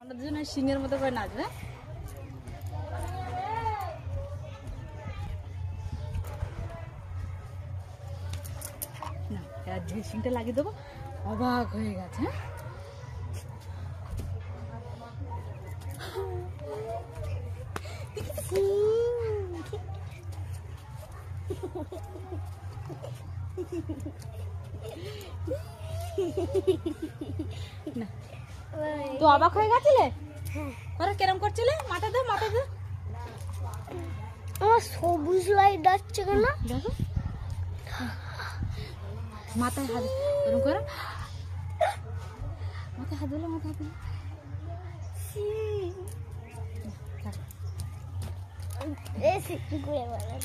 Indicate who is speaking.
Speaker 1: আমরা দুজন সিংহের মতো করে নাচবে। না এবার যে সিংটা লাগিয়ে দেবো অবাক হয়ে গেছে। না তো অবাক হয়ে গেছিলে? ওরা কেরম করছিলে? মাথা দে মাথা দে।
Speaker 2: আমার সবুজ লাইট আসছে কেন?
Speaker 1: দেখো মাথায় হাত এরকম করো, মাথায় হাত দিলে মাথায় হাত দিলে।
Speaker 2: এসে কি করে বলেন?